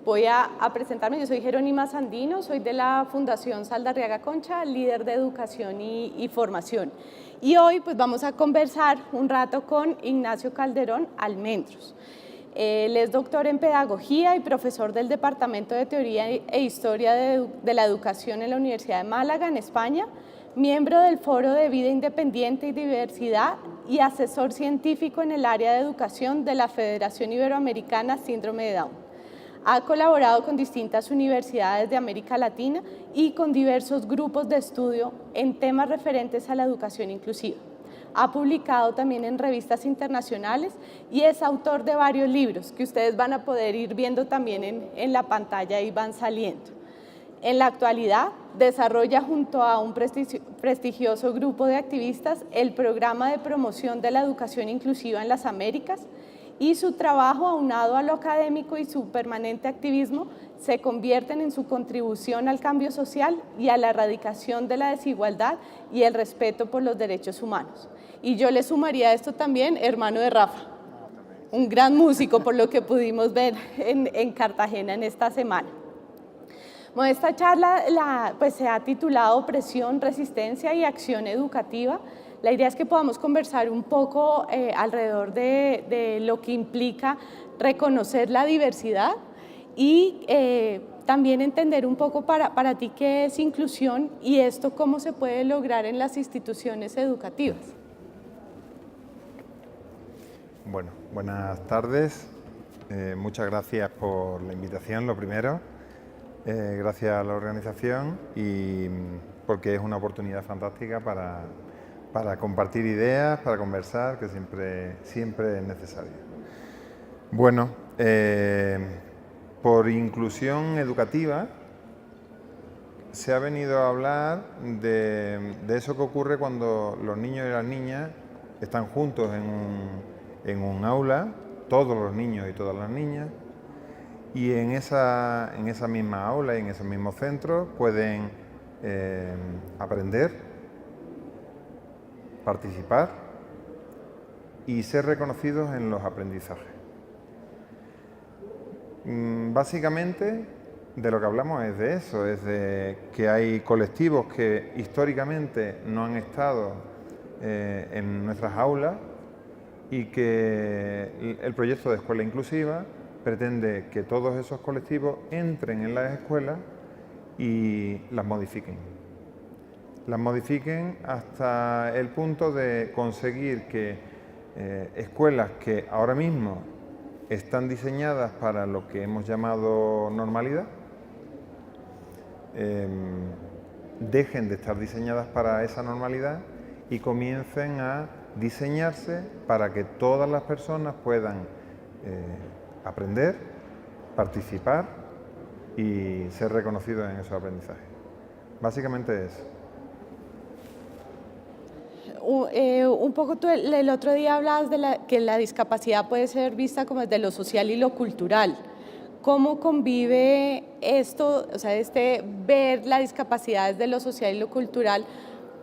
voy a presentarme. Yo soy Jerónima Sandino, soy de la Fundación Saldarriaga Concha, líder de educación y formación. Y hoy pues vamos a conversar un rato con Ignacio Calderón Almendros. Él es doctor en Pedagogía y profesor del Departamento de Teoría e Historia de la Educación en la Universidad de Málaga, en España, miembro del Foro de Vida Independiente y Diversidad y asesor científico en el área de educación de la Federación Iberoamericana Síndrome de Down. Ha colaborado con distintas universidades de América Latina y con diversos grupos de estudio en temas referentes a la educación inclusiva. Ha publicado también en revistas internacionales y es autor de varios libros que ustedes van a poder ir viendo también en la pantalla y van saliendo. En la actualidad, desarrolla junto a un prestigioso grupo de activistas el programa de promoción de la educación inclusiva en las Américas, y su trabajo, aunado a lo académico y su permanente activismo, se convierten en su contribución al cambio social y a la erradicación de la desigualdad y el respeto por los derechos humanos. Y yo le sumaría a esto también, hermano de Rafa, un gran músico por lo que pudimos ver en Cartagena en esta semana. Bueno, esta charla pues, se ha titulado Opresión, Resistencia y Acción Educativa. La idea es que podamos conversar un poco alrededor de lo que implica reconocer la diversidad y también entender un poco para ti qué es inclusión y esto cómo se puede lograr en las instituciones educativas. Bueno, buenas tardes. Muchas gracias por la invitación, lo primero. Gracias a la organización y porque es una oportunidad fantástica para compartir ideas, para conversar, que siempre es necesario. Bueno, por inclusión educativa se ha venido a hablar de eso que ocurre cuando los niños y las niñas están juntos en un aula, todos los niños y todas las niñas, y en esa misma aula y en esos mismos centros pueden aprender, participar y ser reconocidos en los aprendizajes. Básicamente de lo que hablamos es de eso, es de que hay colectivos que históricamente no han estado en nuestras aulas y que el proyecto de escuela inclusiva pretende que todos esos colectivos entren en las escuelas y las modifiquen. Las modifiquen hasta el punto de conseguir que escuelas que ahora mismo están diseñadas para lo que hemos llamado normalidad, dejen de estar diseñadas para esa normalidad y comiencen a diseñarse para que todas las personas puedan aprender, participar y ser reconocidos en esos aprendizajes. Básicamente eso. Un poco tú el otro día hablabas de que la discapacidad puede ser vista como desde lo social y lo cultural. ¿Cómo convive esto, o sea, ver la discapacidad desde lo social y lo cultural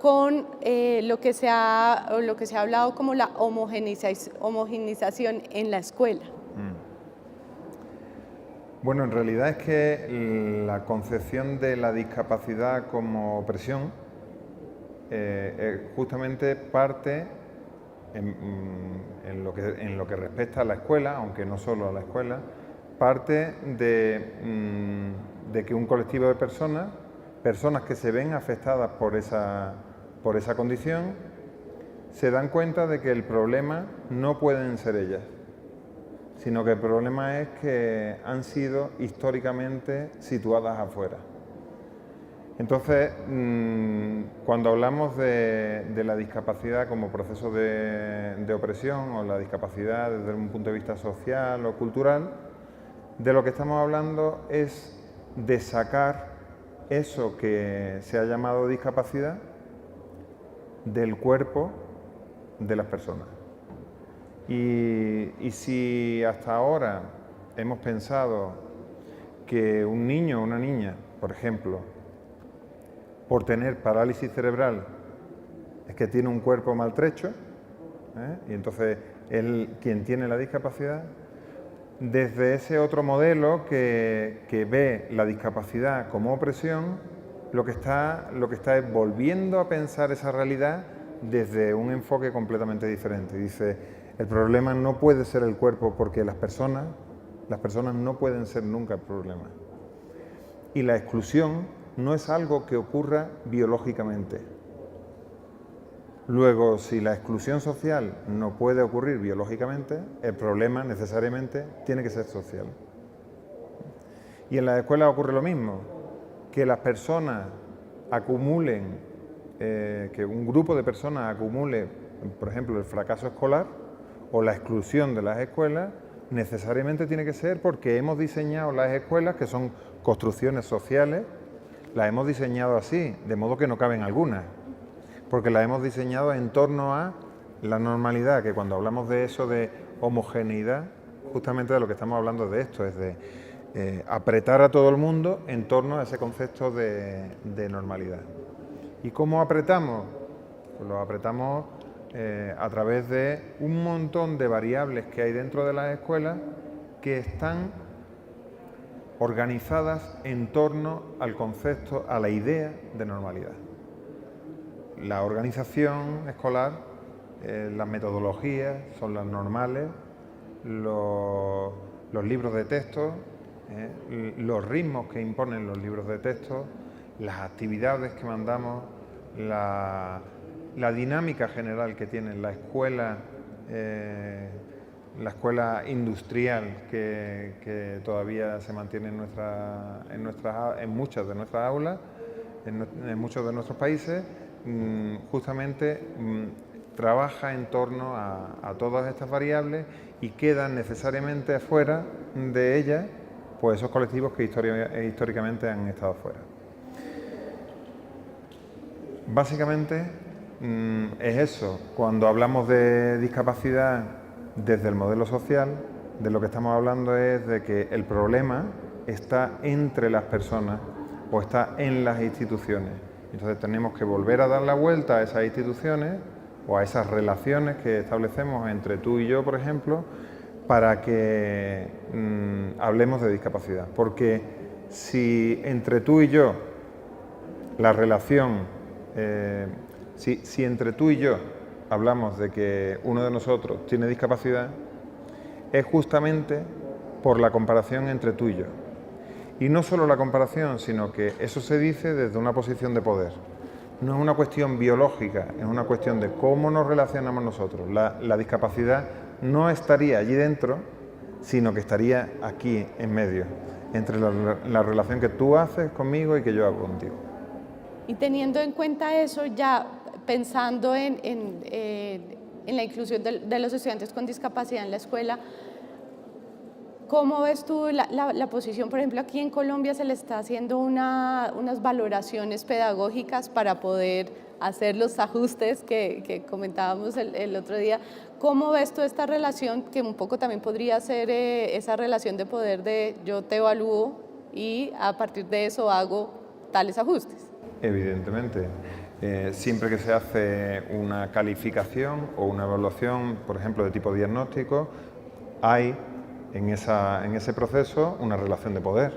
con lo que se ha hablado como la homogeneización en la escuela? Bueno, en realidad es que la concepción de la discapacidad como opresión justamente parte en lo que respecta a la escuela, aunque no solo a la escuela, parte de que un colectivo de personas que se ven afectadas por esa condición, se dan cuenta de que el problema no pueden ser ellas, sino que el problema es que han sido históricamente situadas afuera. Entonces, cuando hablamos de la discapacidad como proceso de opresión o la discapacidad desde un punto de vista social o cultural, de lo que estamos hablando es de sacar eso que se ha llamado discapacidad del cuerpo de las personas. Y si hasta ahora hemos pensado que un niño o una niña, por ejemplo, por tener parálisis cerebral, es que tiene un cuerpo maltrecho, y entonces él quien tiene la discapacidad, desde ese otro modelo que ve la discapacidad como opresión, lo que está es volviendo a pensar esa realidad desde un enfoque completamente diferente. Dice, el problema no puede ser el cuerpo porque las personas no pueden ser nunca el problema. Y la exclusión no es algo que ocurra biológicamente. Luego, si la exclusión social no puede ocurrir biológicamente, el problema necesariamente tiene que ser social. Y en las escuelas ocurre lo mismo, que las personas acumulen, que un grupo de personas acumule, por ejemplo, el fracaso escolar o la exclusión de las escuelas, necesariamente tiene que ser porque hemos diseñado las escuelas, que son construcciones sociales, las hemos diseñado así, de modo que no caben algunas, porque las hemos diseñado en torno a la normalidad, que cuando hablamos de eso, de homogeneidad, justamente de lo que estamos hablando de esto, es de apretar a todo el mundo en torno a ese concepto de normalidad. ¿Y cómo apretamos? Pues lo apretamos a través de un montón de variables que hay dentro de las escuelas que están organizadas en torno al concepto, a la idea de normalidad. La organización escolar, las metodologías son las normales, los libros de texto, los ritmos que imponen los libros de texto, las actividades que mandamos, la dinámica general que tiene la escuela industrial que todavía se mantiene en muchas de nuestras aulas, en muchos de nuestros países, justamente trabaja en torno a todas estas variables y quedan necesariamente fuera de ellas pues esos colectivos que históricamente han estado fuera. Básicamente es eso, cuando hablamos de discapacidad desde el modelo social, de lo que estamos hablando es de que el problema está entre las personas o está en las instituciones. Entonces tenemos que volver a dar la vuelta a esas instituciones o a esas relaciones que establecemos entre tú y yo, por ejemplo, para que hablemos de discapacidad. Porque si entre tú y yo la relación, si entre tú y yo hablamos de que uno de nosotros tiene discapacidad, es justamente por la comparación entre tú y yo. Y no solo la comparación, sino que eso se dice desde una posición de poder. No es una cuestión biológica, es una cuestión de cómo nos relacionamos nosotros. La discapacidad no estaría allí dentro, sino que estaría aquí en medio, entre la relación que tú haces conmigo y que yo hago contigo. Y teniendo en cuenta eso, ya pensando en la inclusión de los estudiantes con discapacidad en la escuela, ¿cómo ves tú la posición? Por ejemplo, aquí en Colombia se le está haciendo unas valoraciones pedagógicas para poder hacer los ajustes que comentábamos el otro día. ¿Cómo ves tú esta relación, que un poco también podría ser esa relación de poder de yo te evalúo y a partir de eso hago tales ajustes? Evidentemente. Siempre que se hace una calificación o una evaluación, por ejemplo, de tipo diagnóstico, hay en ese proceso una relación de poder.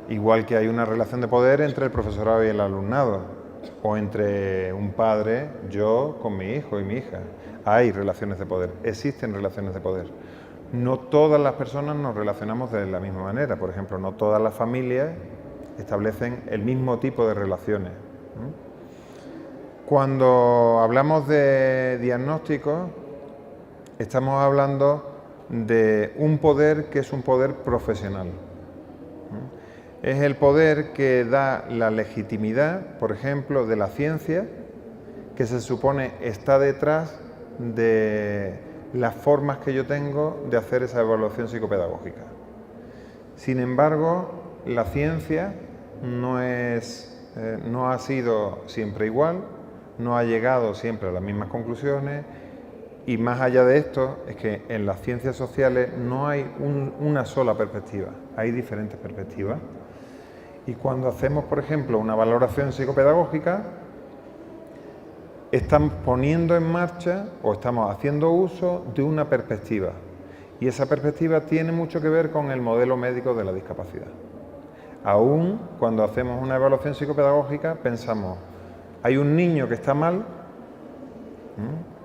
Igual que hay una relación de poder entre el profesorado y el alumnado, o entre un padre, yo con mi hijo y mi hija. Hay relaciones de poder, existen relaciones de poder. No todas las personas nos relacionamos de la misma manera. Por ejemplo, no todas las familias establecen el mismo tipo de relaciones. Cuando hablamos de diagnóstico, estamos hablando de un poder que es un poder profesional. Es el poder que da la legitimidad, por ejemplo, de la ciencia, que se supone está detrás de las formas que yo tengo de hacer esa evaluación psicopedagógica. Sin embargo, la ciencia no ha sido siempre igual, no ha llegado siempre a las mismas conclusiones. Y más allá de esto, es que en las ciencias sociales no hay una sola perspectiva, hay diferentes perspectivas. Y cuando hacemos, por ejemplo, una valoración psicopedagógica, estamos poniendo en marcha o estamos haciendo uso de una perspectiva. Y esa perspectiva tiene mucho que ver con el modelo médico de la discapacidad. Aún cuando hacemos una evaluación psicopedagógica pensamos, hay un niño que está mal.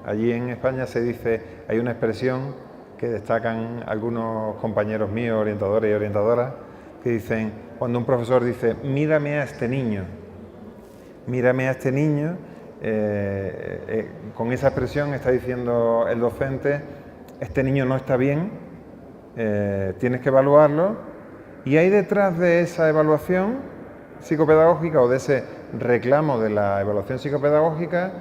Allí en España se dice, hay una expresión que destacan algunos compañeros míos, orientadores y orientadoras, que dicen, cuando un profesor dice, mírame a este niño, con esa expresión está diciendo el docente, este niño no está bien, tienes que evaluarlo, y hay detrás de esa evaluación psicopedagógica o de ese reclamo de la evaluación psicopedagógica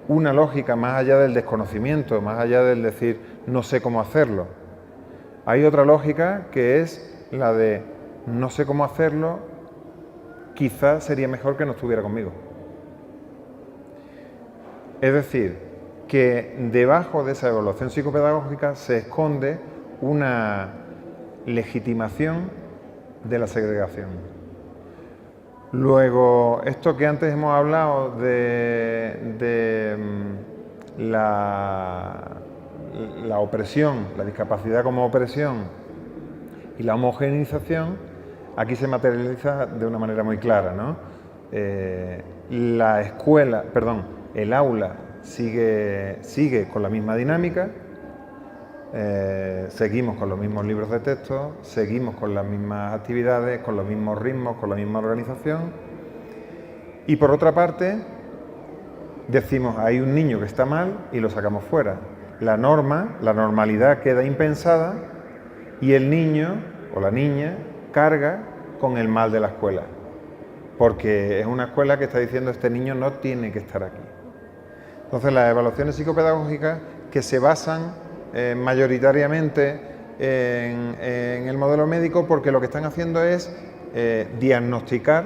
una lógica más allá del desconocimiento, más allá del decir no sé cómo hacerlo. Hay otra lógica que es la de no sé cómo hacerlo, quizás sería mejor que no estuviera conmigo. Es decir, que debajo de esa evaluación psicopedagógica se esconde una legitimación de la segregación. Luego, esto que antes hemos hablado de la opresión, la discapacidad como opresión y la homogeneización, aquí se materializa de una manera muy clara, ¿no? El aula sigue con la misma dinámica, seguimos con los mismos libros de texto, seguimos con las mismas actividades, con los mismos ritmos, con la misma organización. Y por otra parte, decimos, hay un niño que está mal y lo sacamos fuera. La normalidad queda impensada y el niño o la niña carga con el mal de la escuela. Porque es una escuela que está diciendo, este niño no tiene que estar aquí. Entonces, las evaluaciones psicopedagógicas que se basan mayoritariamente en el modelo médico, porque lo que están haciendo es diagnosticar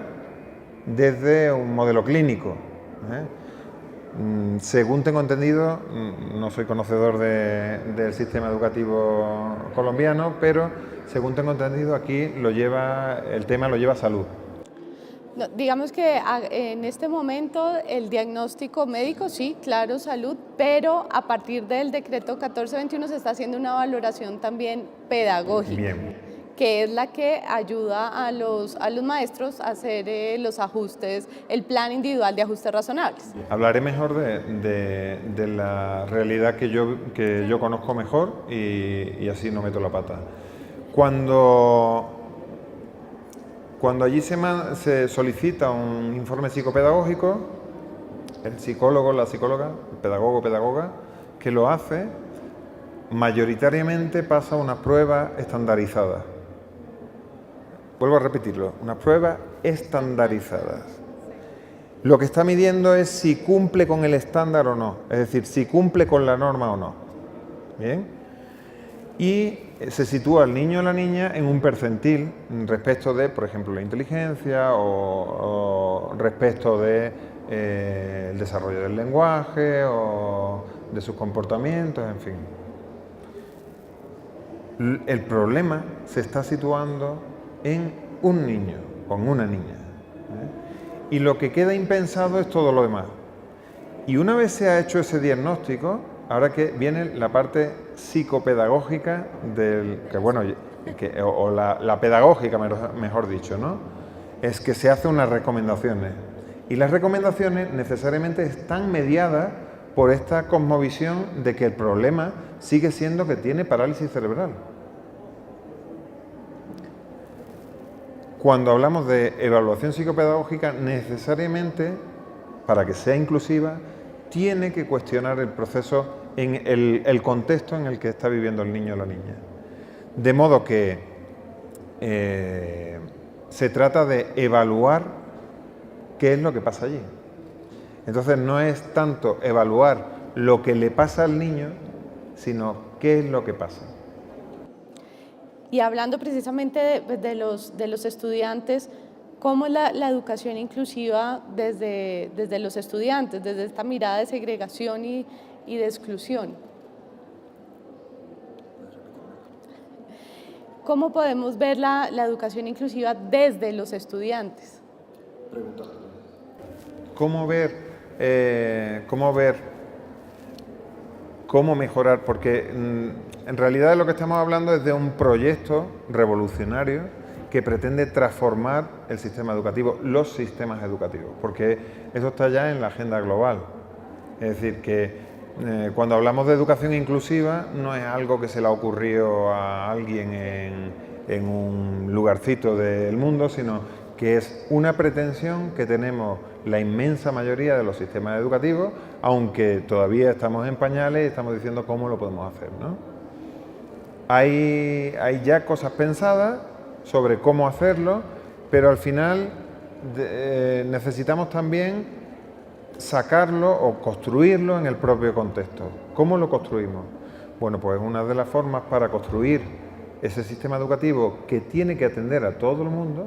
desde un modelo clínico. Según tengo entendido, no soy conocedor del sistema educativo colombiano, pero según tengo entendido aquí el tema lo lleva salud. No, digamos que en este momento el diagnóstico médico, sí, claro, salud, pero a partir del decreto 1421 se está haciendo una valoración también pedagógica. Bien. Que es la que ayuda a los maestros a hacer los ajustes, el plan individual de ajustes razonables. Hablaré mejor de la realidad que yo conozco mejor y así no meto la pata. Cuando allí se solicita un informe psicopedagógico, el psicólogo, la psicóloga, el pedagogo, pedagoga, que lo hace, mayoritariamente pasa unas pruebas estandarizadas. Vuelvo a repetirlo, unas pruebas estandarizadas. Lo que está midiendo es si cumple con el estándar o no, es decir, si cumple con la norma o no. ¿Bien? Y se sitúa al niño o la niña en un percentil respecto de, por ejemplo, la inteligencia o respecto de el desarrollo del lenguaje o de sus comportamientos, en fin. El problema se está situando en un niño o en una niña. Y lo que queda impensado es todo lo demás. Y una vez se ha hecho ese diagnóstico, ahora que viene la parte psicopedagógica la pedagógica, mejor dicho, ¿no? Es que se hacen unas recomendaciones. Y las recomendaciones necesariamente están mediadas por esta cosmovisión de que el problema sigue siendo que tiene parálisis cerebral. Cuando hablamos de evaluación psicopedagógica, necesariamente, para que sea inclusiva, tiene que cuestionar el proceso en el contexto en el que está viviendo el niño o la niña. De modo que se trata de evaluar qué es lo que pasa allí. Entonces no es tanto evaluar lo que le pasa al niño, sino qué es lo que pasa. Y hablando precisamente de los estudiantes, ¿cómo es la educación inclusiva desde los estudiantes, desde esta mirada de segregación y de exclusión? ¿Cómo podemos ver la educación inclusiva desde los estudiantes? cómo mejorar, porque en realidad lo que estamos hablando es de un proyecto revolucionario que pretende transformar el sistema educativo, los sistemas educativos, porque eso está ya en la agenda global. Es decir, que cuando hablamos de educación inclusiva no es algo que se le ha ocurrido a alguien en un lugarcito del mundo, sino que es una pretensión que tenemos la inmensa mayoría de los sistemas educativos, aunque todavía estamos en pañales y estamos diciendo cómo lo podemos hacer, ¿no? Hay ya cosas pensadas sobre cómo hacerlo, pero al final necesitamos también sacarlo o construirlo en el propio contexto. ¿Cómo lo construimos? Bueno, pues una de las formas para construir ese sistema educativo que tiene que atender a todo el mundo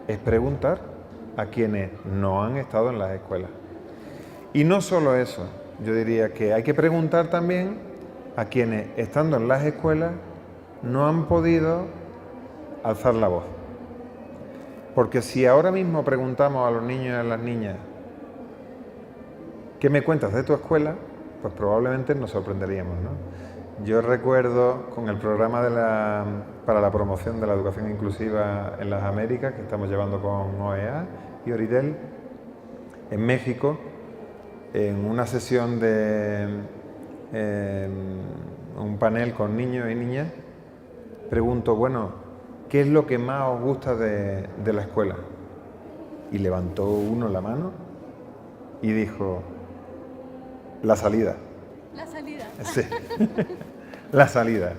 es preguntar a quienes no han estado en las escuelas. Y no solo eso, yo diría que hay que preguntar también a quienes, estando en las escuelas, no han podido alzar la voz. Porque si ahora mismo preguntamos a los niños y a las niñas ¿qué me cuentas de tu escuela?, pues probablemente nos sorprenderíamos, ¿no? Yo recuerdo con el programa para la promoción de la educación inclusiva en las Américas, que estamos llevando con OEA y Oritel, en México, en una sesión de un panel con niños y niñas, pregunto, bueno, ¿qué es lo que más os gusta de la escuela? Y levantó uno la mano y dijo, la salida. La salida. Sí, la salida.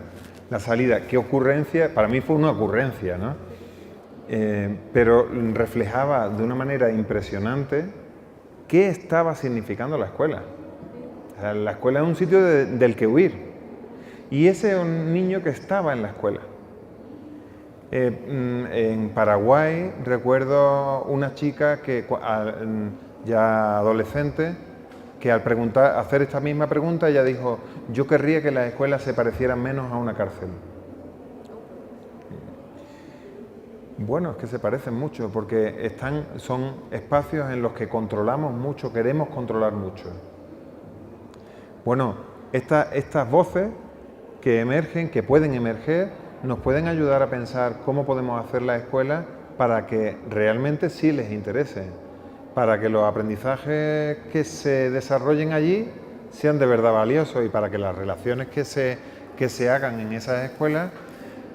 La salida, qué ocurrencia, para mí fue una ocurrencia, ¿no? Pero reflejaba de una manera impresionante qué estaba significando la escuela. O sea, la escuela es un sitio del que huir. Y ese es un niño que estaba en la escuela. En Paraguay recuerdo una chica que ya adolescente, que al hacer esta misma pregunta ella dijo, yo querría que las escuelas se parecieran menos a una cárcel. Bueno, es que se parecen mucho porque son espacios en los que controlamos mucho, queremos controlar mucho. Bueno, estas voces que emergen, que pueden emerger, nos pueden ayudar a pensar cómo podemos hacer la escuela para que realmente sí les interese, para que los aprendizajes que se desarrollen allí sean de verdad valiosos y para que las relaciones que se hagan en esas escuelas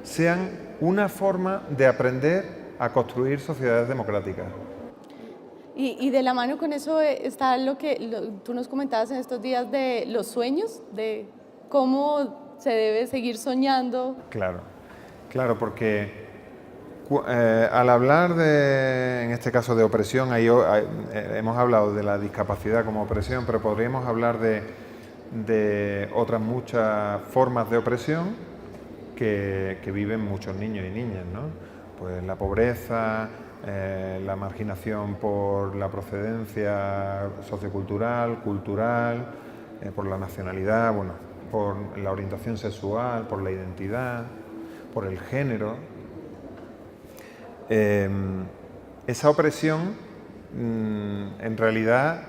sean una forma de aprender a construir sociedades democráticas. Y de la mano con eso está lo que tú nos comentabas en estos días de los sueños, de cómo se debe seguir soñando. Claro, porque al hablar en este caso de opresión, hemos hablado de la discapacidad como opresión, pero podríamos hablar de otras muchas formas de opresión que viven muchos niños y niñas, ¿no? Pues la pobreza, la marginación por la procedencia sociocultural, cultural, por la nacionalidad, bueno, por la orientación sexual, por la identidad, por el género. Esa opresión, en realidad,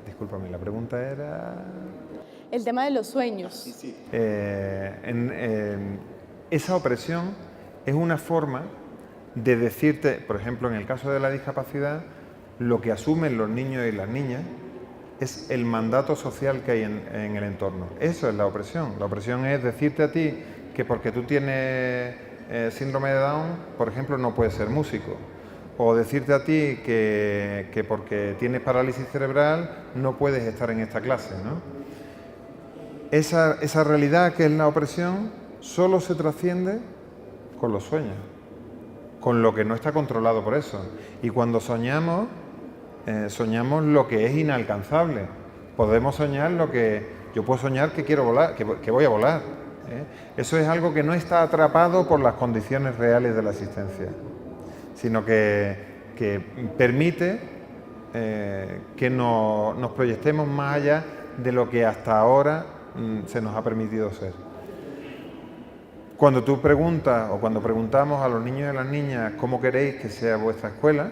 discúlpame, la pregunta era... El tema de los sueños. Sí. Esa opresión es una forma de decirte, por ejemplo, en el caso de la discapacidad, lo que asumen los niños y las niñas es el mandato social que hay en el entorno. Eso es la opresión. La opresión es decirte a ti que porque tú tienes síndrome de Down, por ejemplo, no puedes ser músico. O decirte a ti que porque tienes parálisis cerebral no puedes estar en esta clase, ¿no? Esa realidad que es la opresión solo se trasciende con los sueños, con lo que no está controlado por eso. Y cuando soñamos, soñamos lo que es inalcanzable. Podemos soñar yo puedo soñar que quiero volar, que voy a volar. Eso es algo que no está atrapado por las condiciones reales de la existencia, sino que permite que nos proyectemos más allá de lo que hasta ahora se nos ha permitido ser. Cuando tú preguntas o cuando preguntamos a los niños y a las niñas cómo queréis que sea vuestra escuela,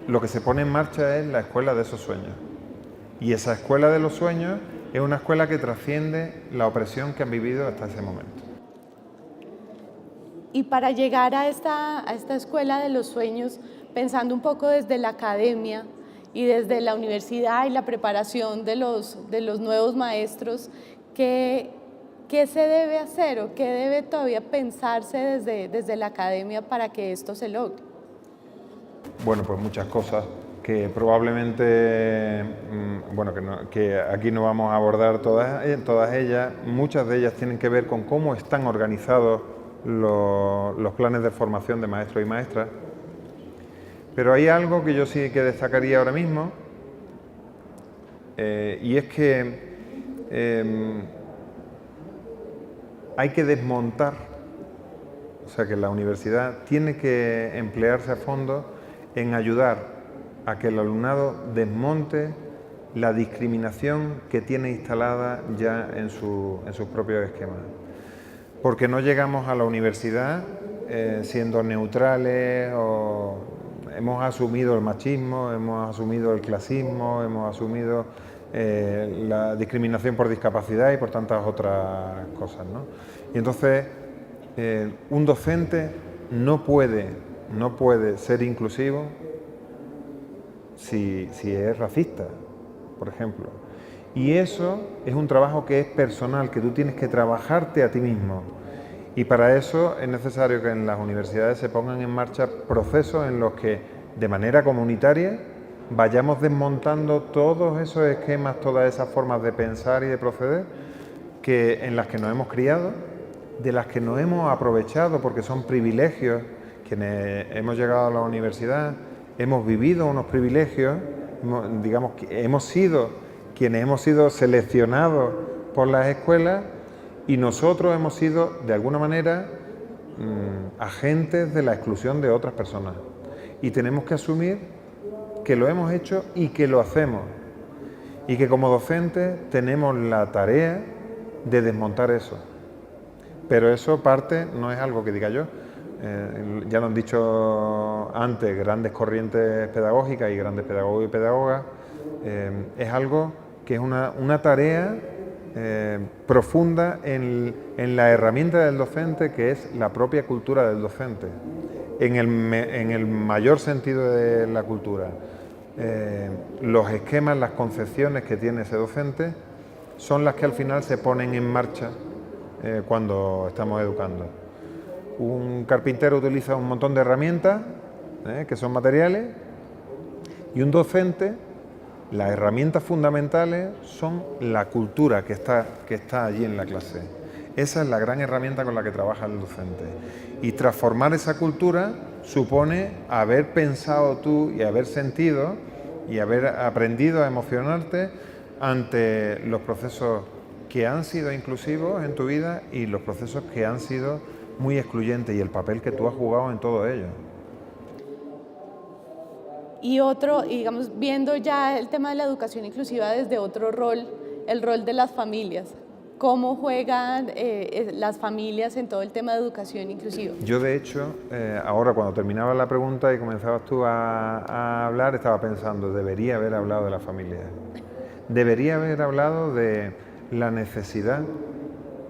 lo que se pone en marcha es la escuela de esos sueños. Y esa escuela de los sueños es una escuela que trasciende la opresión que han vivido hasta ese momento. Y para llegar a esta escuela de los sueños, pensando un poco desde la academia y desde la universidad y la preparación de los nuevos maestros, ¿qué se debe hacer o qué debe todavía pensarse desde la academia para que esto se logre? Bueno, pues muchas cosas que probablemente, que aquí no vamos a abordar todas ellas. Muchas de ellas tienen que ver con cómo están organizados los planes de formación de maestros y maestras. Pero hay algo que yo sí que destacaría ahora mismo, y es que hay que desmontar, o sea que la universidad tiene que emplearse a fondo en ayudar a que el alumnado desmonte la discriminación que tiene instalada ya en sus propios esquemas. Porque no llegamos a la universidad siendo neutrales o hemos asumido el machismo, hemos asumido el clasismo, hemos asumido la discriminación por discapacidad y por tantas otras cosas, ¿no? Y entonces un docente no puede ser inclusivo si es racista, por ejemplo. Y eso es un trabajo que es personal, que tú tienes que trabajarte a ti mismo. Y para eso es necesario que en las universidades se pongan en marcha procesos en los que, de manera comunitaria, vayamos desmontando todos esos esquemas, todas esas formas de pensar y de proceder en las que nos hemos criado, de las que nos hemos aprovechado porque son privilegios. Quienes hemos llegado a la universidad hemos vivido unos privilegios, digamos que hemos sido quienes hemos sido seleccionados por las escuelas y nosotros hemos sido, de alguna manera, agentes de la exclusión de otras personas. Y tenemos que asumir que lo hemos hecho y que lo hacemos. Y que como docentes tenemos la tarea de desmontar eso. Pero eso no es algo que diga yo. Ya lo han dicho antes grandes corrientes pedagógicas y grandes pedagogos y pedagogas. Es algo que es una tarea profunda en la herramienta del docente, que es la propia cultura del docente, en el mayor sentido de la cultura. Los esquemas, las concepciones que tiene ese docente son las que al final se ponen en marcha cuando estamos educando. Un carpintero utiliza un montón de herramientas que son materiales, y un docente, las herramientas fundamentales son la cultura que está allí en la clase. Esa es la gran herramienta con la que trabaja el docente. Y transformar esa cultura supone haber pensado tú y haber sentido y haber aprendido a emocionarte ante los procesos que han sido inclusivos en tu vida y los procesos que han sido muy excluyentes, y el papel que tú has jugado en todo ello. Y digamos, viendo ya el tema de la educación inclusiva desde otro rol, el rol de las familias. ¿Cómo juegan las familias en todo el tema de educación inclusiva? Yo, de hecho, ahora cuando terminaba la pregunta y comenzabas tú a hablar, estaba pensando, debería haber hablado de la familia. Debería haber hablado de la necesidad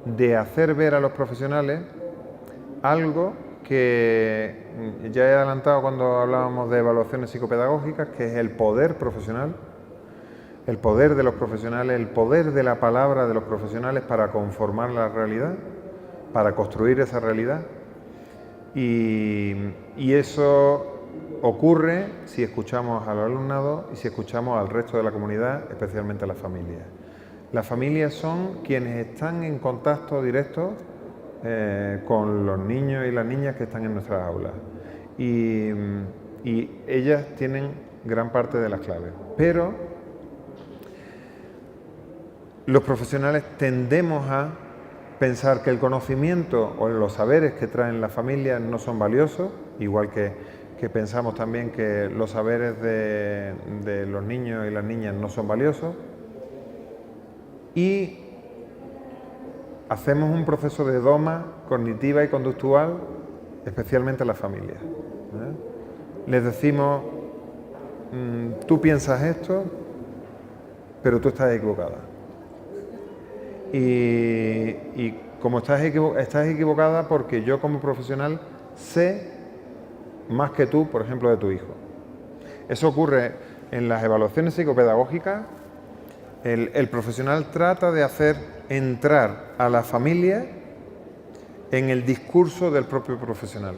de hacer ver a los profesionales algo que ya he adelantado cuando hablábamos de evaluaciones psicopedagógicas, que es el poder profesional, el poder de los profesionales, el poder de la palabra de los profesionales para conformar la realidad, para construir esa realidad. Y eso ocurre si escuchamos al alumnado y si escuchamos al resto de la comunidad, especialmente a las familias. Las familias son quienes están en contacto directo con los niños y las niñas que están en nuestras aulas. Y ellas tienen gran parte de las claves. Pero los profesionales tendemos a pensar que el conocimiento o los saberes que traen las familias no son valiosos, igual que pensamos también que los saberes de los niños y las niñas no son valiosos. Y hacemos un proceso de doma cognitiva y conductual, especialmente a las familias. Les decimos, tú piensas esto, pero tú estás equivocada. Y como estás equivocada porque yo como profesional sé más que tú, por ejemplo, de tu hijo. Eso ocurre en las evaluaciones psicopedagógicas. El profesional trata de hacer entrar a la familia en el discurso del propio profesional.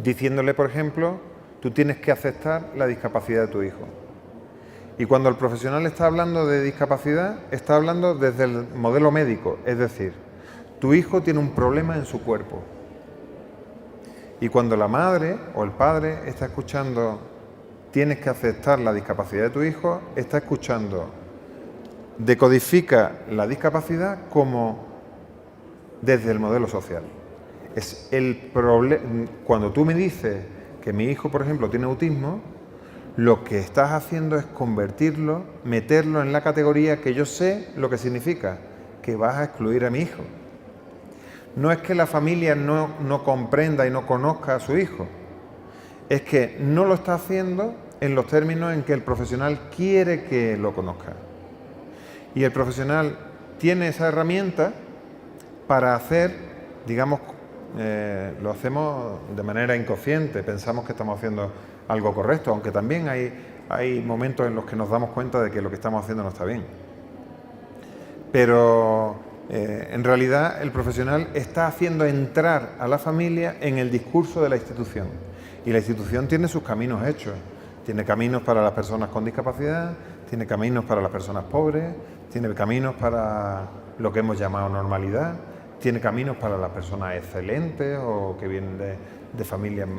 Diciéndole, por ejemplo, tú tienes que aceptar la discapacidad de tu hijo. Y cuando el profesional está hablando de discapacidad, está hablando desde el modelo médico, es decir, tu hijo tiene un problema en su cuerpo. Y cuando la madre o el padre está escuchando, tienes que aceptar la discapacidad de tu hijo, está escuchando, decodifica la discapacidad como desde el modelo social. Es el problema. Cuando tú me dices que mi hijo, por ejemplo, tiene autismo, lo que estás haciendo es convertirlo, meterlo en la categoría que yo sé lo que significa, que vas a excluir a mi hijo. No es que la familia no comprenda y no conozca a su hijo, es que no lo está haciendo en los términos en que el profesional quiere que lo conozca. Y el profesional tiene esa herramienta para hacer, digamos, lo hacemos de manera inconsciente, pensamos que estamos haciendo algo correcto, aunque también hay momentos en los que nos damos cuenta de que lo que estamos haciendo no está bien. Pero en realidad el profesional está haciendo entrar a la familia en el discurso de la institución. Y la institución tiene sus caminos hechos. Tiene caminos para las personas con discapacidad, tiene caminos para las personas pobres, tiene caminos para lo que hemos llamado normalidad, tiene caminos para las personas excelentes o que vienen de familias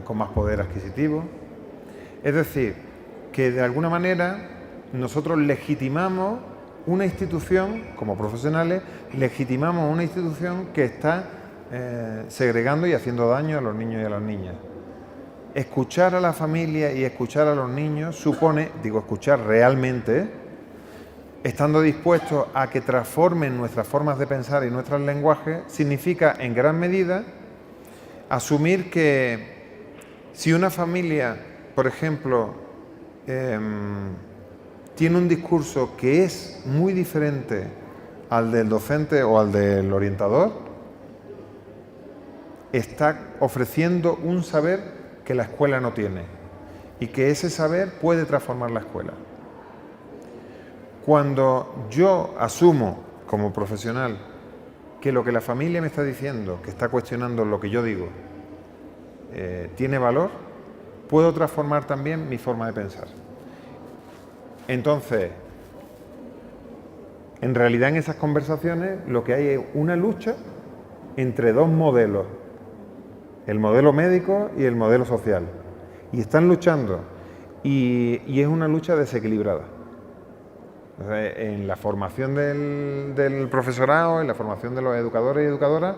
con más poder adquisitivo. Es decir, que de alguna manera nosotros legitimamos una institución, como profesionales, legitimamos una institución que está segregando y haciendo daño a los niños y a las niñas. Escuchar a la familia y escuchar a los niños supone, digo escuchar realmente, estando dispuestos a que transformen nuestras formas de pensar y nuestros lenguajes, significa en gran medida asumir que si una familia, por ejemplo, tiene un discurso que es muy diferente al del docente o al del orientador, está ofreciendo un saber que la escuela no tiene y que ese saber puede transformar la escuela. Cuando yo asumo como profesional que lo que la familia me está diciendo, que está cuestionando lo que yo digo, tiene valor, puedo transformar también mi forma de pensar. Entonces, en realidad en esas conversaciones lo que hay es una lucha entre dos modelos, el modelo médico y el modelo social. Y están luchando y es una lucha desequilibrada. O sea, en la formación del profesorado, en la formación de los educadores y educadoras,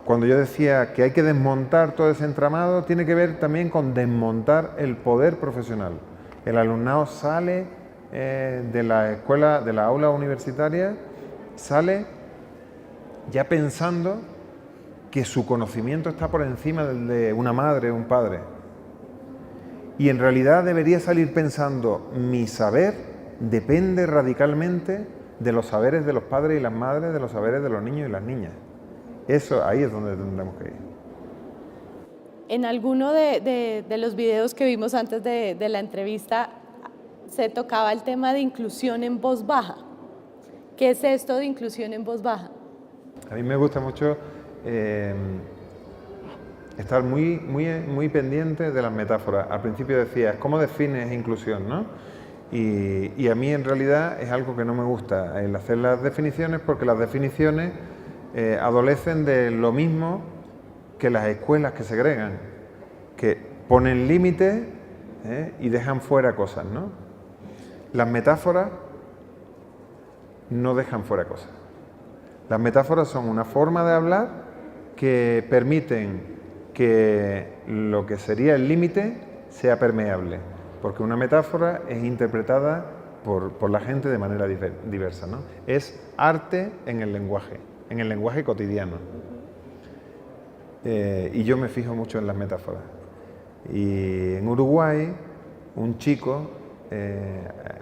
cuando yo decía que hay que desmontar todo ese entramado, tiene que ver también con desmontar el poder profesional. El alumnado sale de la escuela, de la aula universitaria, sale ya pensando que su conocimiento está por encima del de una madre o un padre. Y en realidad debería salir pensando, mi saber depende radicalmente de los saberes de los padres y las madres, de los saberes de los niños y las niñas. Eso, ahí es donde tendremos que ir. En alguno de los videos que vimos antes de la entrevista se tocaba el tema de inclusión en voz baja. ¿Qué es esto de inclusión en voz baja? A mí me gusta mucho estar muy pendiente de las metáforas. Al principio decías, ¿cómo defines inclusión, no? Y a mí en realidad es algo que no me gusta el hacer las definiciones, porque las definiciones adolecen de lo mismo que las escuelas que segregan, que ponen límites y dejan fuera cosas, ¿no? Las metáforas no dejan fuera cosas. Las metáforas son una forma de hablar que permiten que lo que sería el límite sea permeable, porque una metáfora es interpretada por la gente de manera diversa, ¿no? Es arte en el lenguaje cotidiano. Y yo me fijo mucho en las metáforas. Y en Uruguay un chico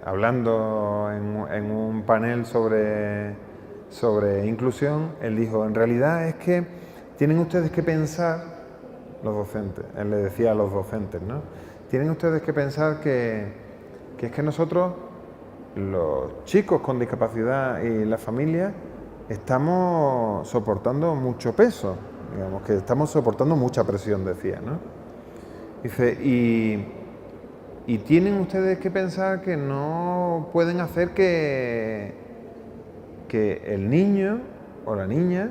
hablando en un panel sobre inclusión, él dijo, en realidad es que tienen ustedes que pensar, los docentes, él le decía a los docentes, ¿no? Tienen ustedes que pensar que es que nosotros, los chicos con discapacidad y las familias, estamos soportando mucho peso, digamos que estamos soportando mucha presión, decía, ¿no? Dice, y tienen ustedes que pensar que no pueden hacer que el niño o la niña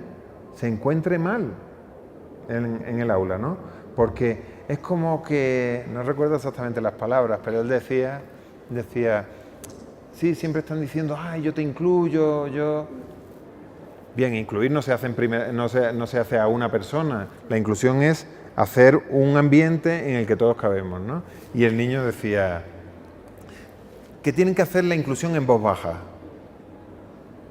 se encuentre mal en el aula, ¿no? Porque es como que, no recuerdo exactamente las palabras, pero él decía, sí, siempre están diciendo, ay, yo te incluyo, yo... Bien, incluir no se hace no se hace a una persona, la inclusión es hacer un ambiente en el que todos cabemos, ¿no? Y el niño decía que tienen que hacer la inclusión en voz baja.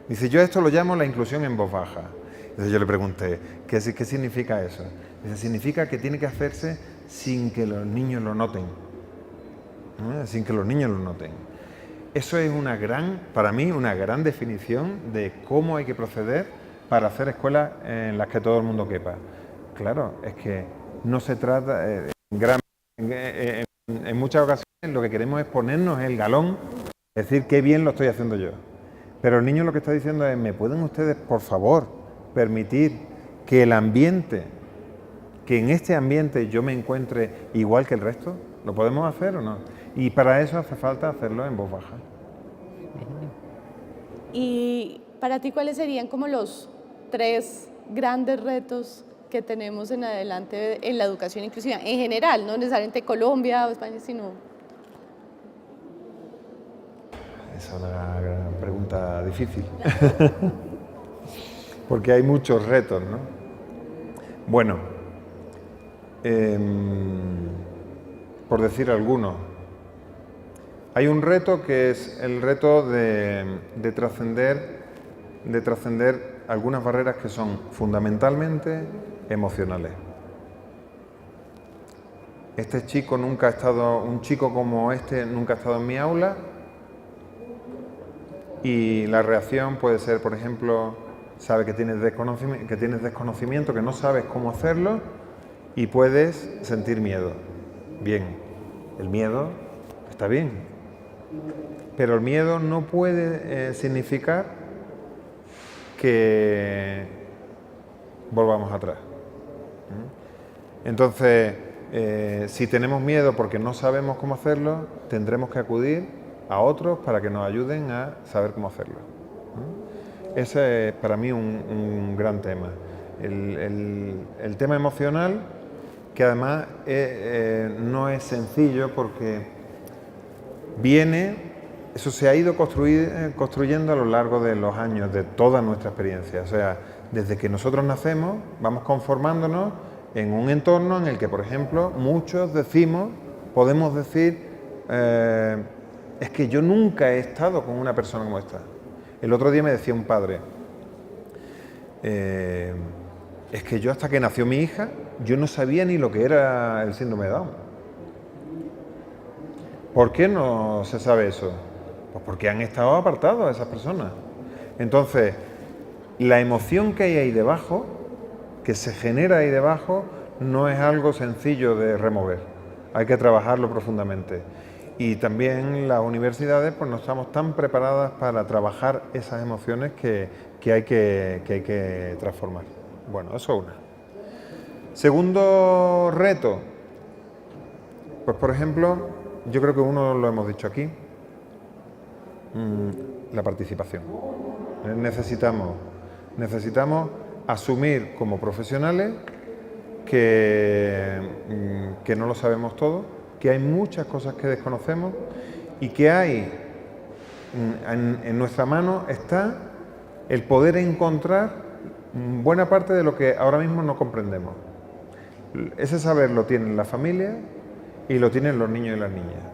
Dice, yo a esto lo llamo la inclusión en voz baja. Entonces yo le pregunté, ¿qué significa eso? Dice, significa que tiene que hacerse sin que los niños lo noten. ¿No? Sin que los niños lo noten. Eso es para mí, una gran definición de cómo hay que proceder para hacer escuelas en las que todo el mundo quepa. Claro, es que no se trata, en muchas ocasiones lo que queremos es ponernos el galón, decir qué bien lo estoy haciendo yo. Pero el niño lo que está diciendo es, ¿me pueden ustedes, por favor, permitir que que en este ambiente yo me encuentre igual que el resto? ¿Lo podemos hacer o no? Y para eso hace falta hacerlo en voz baja. Y para ti, ¿cuáles serían como los 3 grandes retos que tenemos en adelante en la educación inclusiva? En general, no necesariamente Colombia o España, sino... Esa es una gran pregunta difícil. Porque hay muchos retos, ¿no? Bueno, por decir algunos, hay un reto que es el reto de trascender algunas barreras que son fundamentalmente emocionales. Un chico como este nunca ha estado en mi aula y la reacción puede ser, por ejemplo, sabe que tienes desconocimiento, que no sabes cómo hacerlo y puedes sentir miedo. Bien, el miedo está bien, pero el miedo no puede significar que volvamos atrás. Entonces, si tenemos miedo porque no sabemos cómo hacerlo, tendremos que acudir a otros para que nos ayuden a saber cómo hacerlo. Ese es para mí un gran tema. El tema emocional, que además no es sencillo porque eso se ha ido construyendo a lo largo de los años, de toda nuestra experiencia. O sea, desde que nosotros nacemos, vamos conformándonos en un entorno en el que, por ejemplo, muchos podemos decir, es que yo nunca he estado con una persona como esta. El otro día me decía un padre, es que yo hasta que nació mi hija, yo no sabía ni lo que era el síndrome de Down. ¿Por qué no se sabe eso? Pues porque han estado apartados esas personas. Entonces, la emoción que hay ahí debajo, que se genera ahí debajo, no es algo sencillo de remover. Hay que trabajarlo profundamente. Y también las universidades pues no estamos tan preparadas para trabajar esas emociones que hay que transformar. Bueno, eso es una. Segundo reto, pues por ejemplo, yo creo que uno lo hemos dicho aquí, la participación. Necesitamos asumir como profesionales que no lo sabemos todo, que hay muchas cosas que desconocemos y que en nuestra mano está el poder encontrar buena parte de lo que ahora mismo no comprendemos. Ese saber lo tienen las familias y lo tienen los niños y las niñas.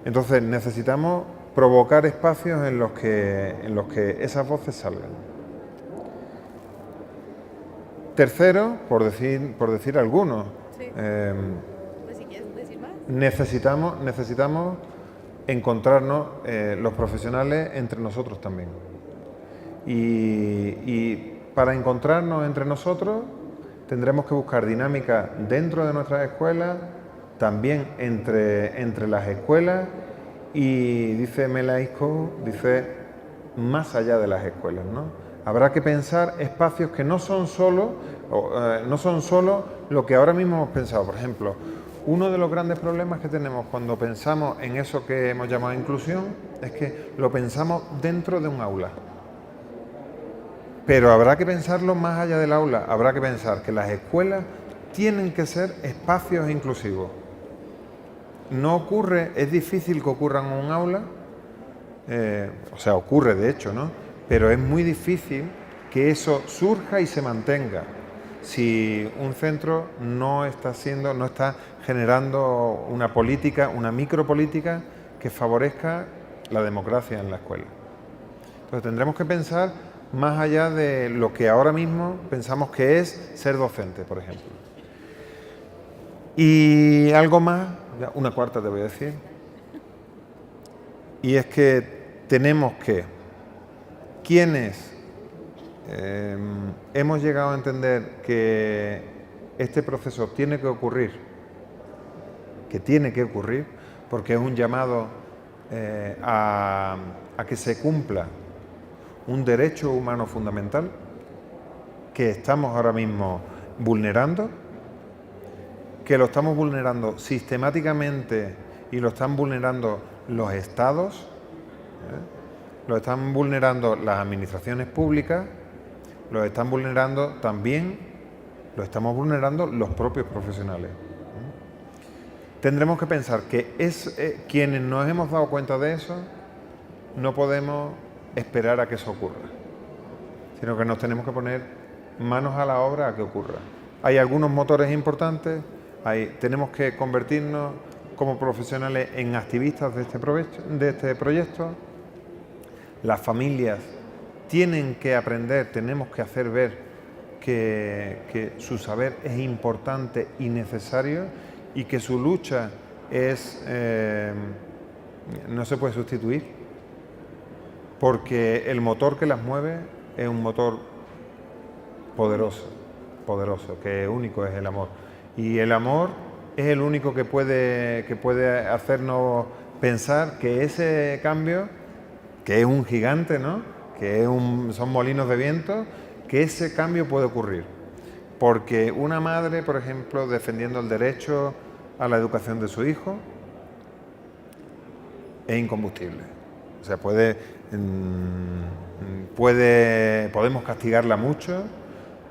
Entonces necesitamos provocar espacios en los que esas voces salgan. Tercero, por decir algunos, Sí. Pues si quieres decir más. necesitamos encontrarnos los profesionales entre nosotros también. Y para encontrarnos entre nosotros tendremos que buscar dinámicas dentro de nuestras escuelas, también entre las escuelas y, dice Mela Isco, dice, más allá de las escuelas, ¿no? Habrá que pensar espacios que no son solo lo que ahora mismo hemos pensado. Por ejemplo, uno de los grandes problemas que tenemos cuando pensamos en eso que hemos llamado inclusión es que lo pensamos dentro de un aula. Pero habrá que pensarlo más allá del aula, habrá que pensar que las escuelas tienen que ser espacios inclusivos. No ocurre, es difícil que ocurra en un aula, o sea, ocurre de hecho, ¿no? Pero es muy difícil que eso surja y se mantenga si un centro no está generando una política, una micropolítica que favorezca la democracia en la escuela. Entonces tendremos que pensar más allá de lo que ahora mismo pensamos que es ser docente, por ejemplo. Y algo más, una cuarta te voy a decir, y es que tenemos que, quienes hemos llegado a entender que este proceso tiene que ocurrir, porque es un llamado a que se cumpla un derecho humano fundamental que estamos ahora mismo vulnerando, que lo estamos vulnerando sistemáticamente y lo están vulnerando los estados, lo están vulnerando las administraciones públicas, lo están vulnerando también, lo estamos vulnerando los propios profesionales. Tendremos que pensar que quienes nos hemos dado cuenta de eso, no podemos esperar a que eso ocurra, sino que nos tenemos que poner manos a la obra a que ocurra. Hay algunos motores importantes, tenemos que convertirnos como profesionales en activistas de este proyecto. Las familias tienen que aprender, tenemos que hacer ver que su saber es importante y necesario y que su lucha no se puede sustituir, porque el motor que las mueve es un motor poderoso, que único es el amor. Y el amor es el único que puede hacernos pensar que ese cambio, que es un gigante, ¿no?, son molinos de viento, que ese cambio puede ocurrir. Porque una madre, por ejemplo, defendiendo el derecho a la educación de su hijo, es incombustible. O sea, podemos castigarla mucho,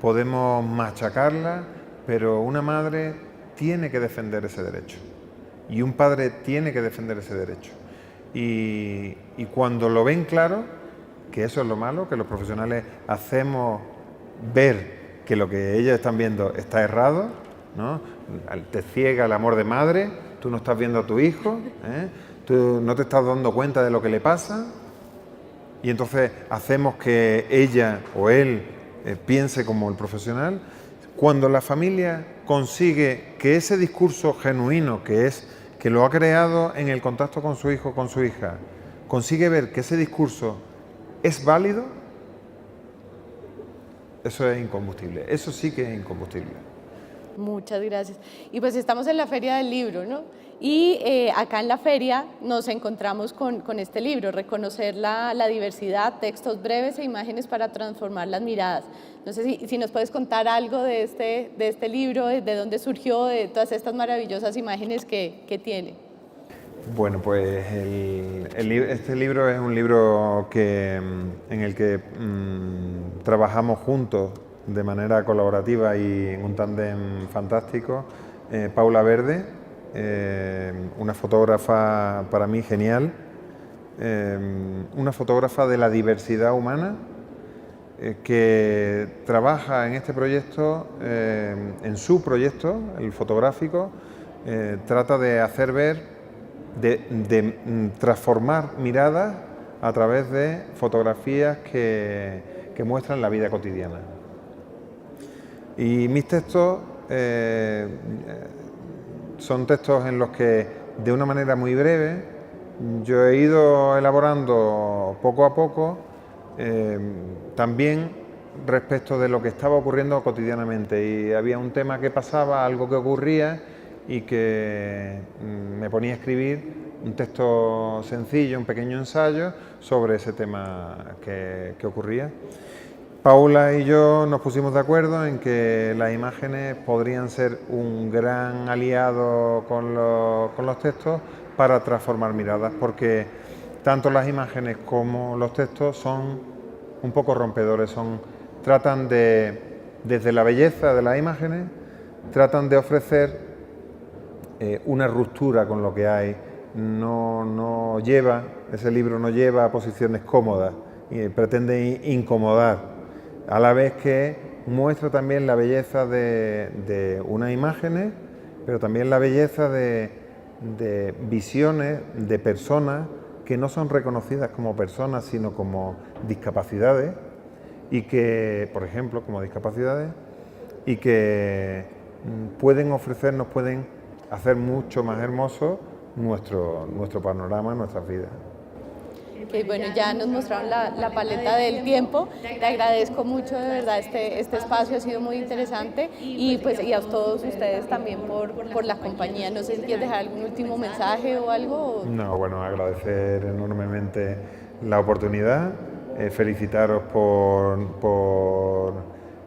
podemos machacarla, pero una madre tiene que defender ese derecho y un padre tiene que defender ese derecho. Y cuando lo ven claro, que eso es lo malo, que los profesionales hacemos ver que lo que ellos están viendo está errado, ¿no? Te ciega el amor de madre, tú no estás viendo a tu hijo, tú no te estás dando cuenta de lo que le pasa, y entonces hacemos que ella o él piense como el profesional. Cuando la familia consigue que ese discurso genuino, que lo ha creado en el contacto con su hijo o con su hija, consigue ver que ese discurso es válido, eso es incombustible, eso sí que es incombustible. Muchas gracias. Y pues estamos en la Feria del Libro, ¿no? Y acá en la feria nos encontramos con este libro, Reconocer la diversidad, textos breves e imágenes para transformar las miradas. No sé si nos puedes contar algo de este libro, de dónde surgió, de todas estas maravillosas imágenes que tiene. Bueno, pues este libro es un libro en el que trabajamos juntos de manera colaborativa y en un tándem fantástico. Paula Verde, una fotógrafa para mí genial, una fotógrafa de la diversidad humana que trabaja en este proyecto, en su proyecto, el fotográfico, trata de hacer ver, de transformar miradas a través de fotografías que muestran la vida cotidiana. Y mis textos son textos en los que, de una manera muy breve, yo he ido elaborando poco a poco, también respecto de lo que estaba ocurriendo cotidianamente. Y había un tema que pasaba, algo que ocurría, y que me ponía a escribir un texto sencillo, un pequeño ensayo sobre ese tema que ocurría. Paula y yo nos pusimos de acuerdo en que las imágenes podrían ser un gran aliado con los textos para transformar miradas, porque tanto las imágenes como los textos son un poco rompedores, tratan desde la belleza de las imágenes, tratan de ofrecer una ruptura con lo que hay. Ese libro no lleva a posiciones cómodas y pretende incomodar, a la vez que muestra también la belleza de unas imágenes, pero también la belleza de visiones de personas que no son reconocidas como personas, sino como discapacidades, y que, por ejemplo, como discapacidades, y que pueden hacer mucho más hermoso nuestro panorama, nuestras vidas. Bueno, ya nos mostraron la paleta del tiempo. Te agradezco mucho, de verdad, este espacio ha sido muy interesante y pues y a todos ustedes también por la compañía. No sé si quieres dejar algún último mensaje o algo. No, bueno, agradecer enormemente la oportunidad, felicitaros por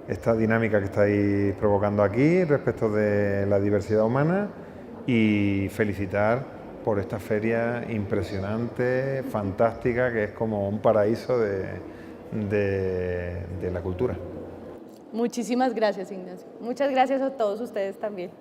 esta dinámica que estáis provocando aquí respecto de la diversidad humana y felicitar por esta feria impresionante, fantástica, que es como un paraíso de la cultura. Muchísimas gracias, Ignacio. Muchas gracias a todos ustedes también.